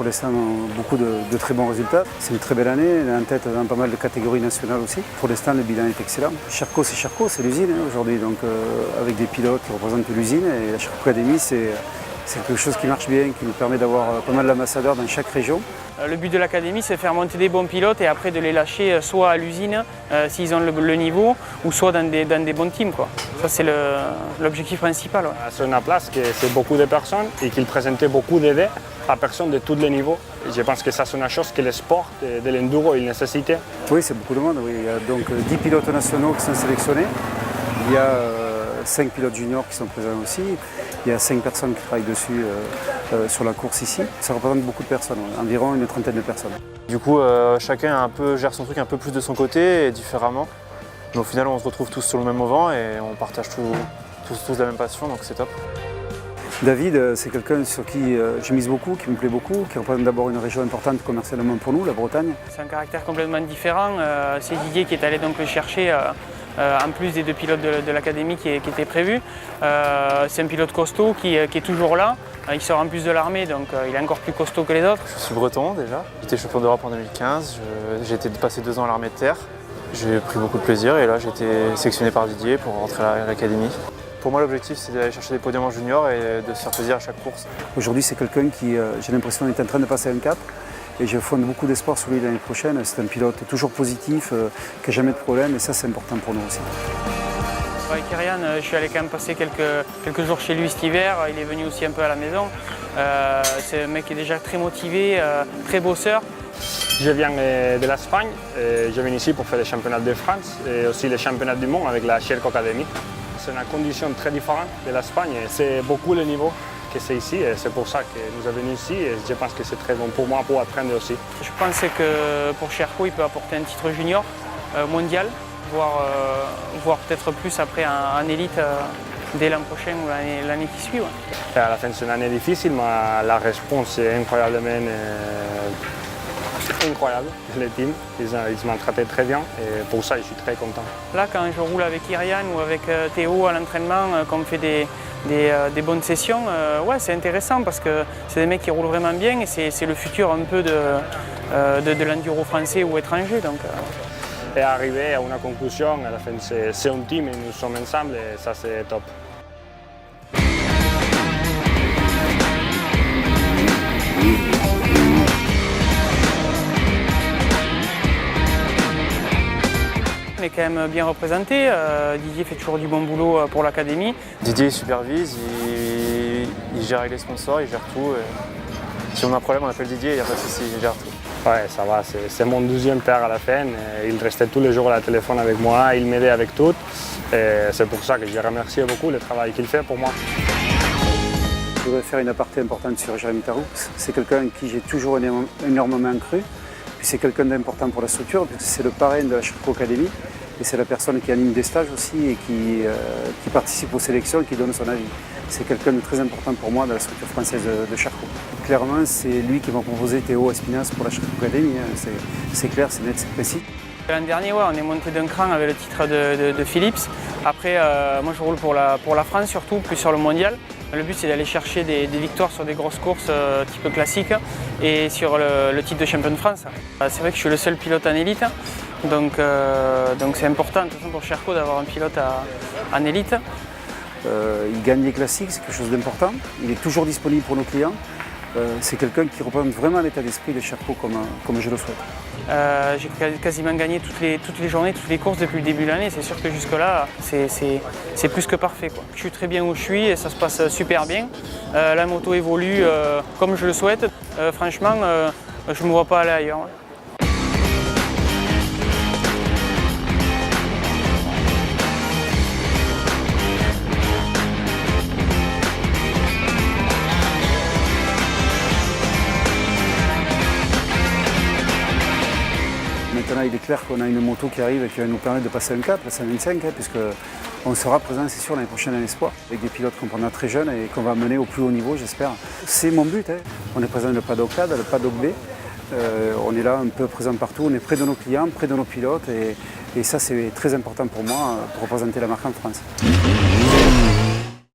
l'instant beaucoup de très bons résultats. C'est une très belle année, on est en tête dans pas mal de catégories nationales aussi. Pour l'instant, le bilan est excellent. Charcot, c'est l'usine aujourd'hui, donc avec des pilotes qui représentent l'usine. Et la Charcot Academy, c'est quelque chose qui marche bien, qui nous permet d'avoir pas mal d'ambassadeurs dans chaque région. Le but de l'académie, c'est de faire monter des bons pilotes et après de les lâcher soit à l'usine, s'ils ont le niveau, ou soit dans des bons teams, quoi. Ça, c'est l'objectif principal. Ouais. C'est une place que c'est beaucoup de personnes et qu'il présentait beaucoup d'idées à personnes de tous les niveaux. Et je pense que ça, c'est une chose que le sport de l'enduro il nécessitait. Oui, c'est beaucoup de monde. Oui. Il y a donc 10 pilotes nationaux qui sont sélectionnés. Il y a 5 pilotes juniors qui sont présents aussi. Il y a 5 personnes qui travaillent dessus sur la course ici. Ça représente beaucoup de personnes, environ une trentaine de personnes. Du coup, chacun gère son truc un peu plus de son côté et différemment. Mais au final, on se retrouve tous sur le même auvent et on partage tous la même passion, donc c'est top. David, c'est quelqu'un sur qui je mise beaucoup, qui me plaît beaucoup, qui représente d'abord une région importante commercialement pour nous, la Bretagne. C'est un caractère complètement différent. C'est Didier qui est allé donc le chercher. En plus des 2 pilotes de l'académie qui étaient prévus. C'est un pilote costaud qui est toujours là. Il sort en plus de l'armée, donc il est encore plus costaud que les autres. Je suis breton déjà. J'étais champion d'Europe en 2015. J'ai été passé 2 ans à l'armée de terre. J'ai pris beaucoup de plaisir et là j'ai été sélectionné par Didier pour rentrer à l'académie. Pour moi, l'objectif, c'est d'aller chercher des podiums en junior et de se faire plaisir à chaque course. Aujourd'hui, c'est quelqu'un qui, j'ai l'impression, est en train de passer un cap. Et je fonde beaucoup d'espoir sur lui l'année prochaine. C'est un pilote toujours positif, qui n'a jamais de problème, et ça, c'est important pour nous aussi. Avec Kyrian, je suis allé quand même passer quelques jours chez lui cet hiver. Il est venu aussi un peu à la maison. C'est un mec qui est déjà très motivé, très bosseur. Je viens de l'Espagne. Je viens ici pour faire les championnats de France et aussi les championnats du monde avec la Charcot Academy. C'est une condition très différente de l'Espagne. C'est beaucoup le niveau que c'est ici et c'est pour ça que nous sommes venus ici et je pense que c'est très bon pour moi pour apprendre aussi. Je pense que pour Charcot, il peut apporter un titre junior mondial, voire peut-être plus après en élite dès l'an prochain ou l'année qui suit. Ouais. Et à la fin, c'est une année difficile, mais la réponse est incroyablement incroyable. Les teams, ils m'ont traité très bien et pour ça, je suis très content. Là, quand je roule avec Kyrian ou avec Théo à l'entraînement, qu'on fait des bonnes sessions, ouais, c'est intéressant parce que c'est des mecs qui roulent vraiment bien et c'est le futur un peu de l'enduro français ou étranger. Donc, Et arriver à une conclusion, à la fin, c'est un team et nous sommes ensemble et ça, c'est top. On est quand même bien représenté. Didier fait toujours du bon boulot pour l'académie. Didier supervise, il gère avec les sponsors, il gère tout. Si on a un problème, on appelle Didier, il n'y a pas de souci, il gère tout. Ouais, ça va, c'est mon 12e père à la fin. Il restait tous les jours à la téléphone avec moi, il m'aidait avec tout. Et c'est pour ça que je remercie beaucoup le travail qu'il fait pour moi. Je voudrais faire une aparté importante sur Jérémy Taroux. C'est quelqu'un en qui j'ai toujours énormément cru. C'est quelqu'un d'important pour la structure, c'est le parrain de la Charcot Academy et c'est la personne qui anime des stages aussi et qui participe aux sélections et qui donne son avis. C'est quelqu'un de très important pour moi dans la structure française de Charcot. Clairement, c'est lui qui m'a proposé Théo Espinas pour la Charcot Academy. C'est clair, c'est net, c'est précis. L'an dernier, ouais, on est monté d'un cran avec le titre de Philips. Après, moi je roule pour la France surtout, plus sur le mondial. Le but c'est d'aller chercher des victoires sur des grosses courses type classique et sur le titre de champion de France. C'est vrai que je suis le seul pilote en élite, donc c'est important de toute façon pour Charcot d'avoir un pilote en élite. Il gagne les classiques, c'est quelque chose d'important. Il est toujours disponible pour nos clients. C'est quelqu'un qui représente vraiment l'état d'esprit de Charcot comme je le souhaite. J'ai quasiment gagné toutes les journées, toutes les courses depuis le début de l'année. C'est sûr que jusque-là, c'est plus que parfait, quoi. Je suis très bien où je suis et ça se passe super bien. La moto évolue comme je le souhaite. Franchement, je ne me vois pas aller ailleurs. Maintenant, il est clair qu'on a une moto qui arrive et qui va nous permettre de passer un cap, la 125, puisqu'on sera présent, c'est sûr, l'année prochaine à l'Espoir, avec des pilotes qu'on prendra très jeunes et qu'on va mener au plus haut niveau, j'espère. C'est mon but. On est présent dans le paddock A, dans le paddock B. On est là un peu présent partout, on est près de nos clients, près de nos pilotes et ça, c'est très important pour moi pour représenter la marque en France.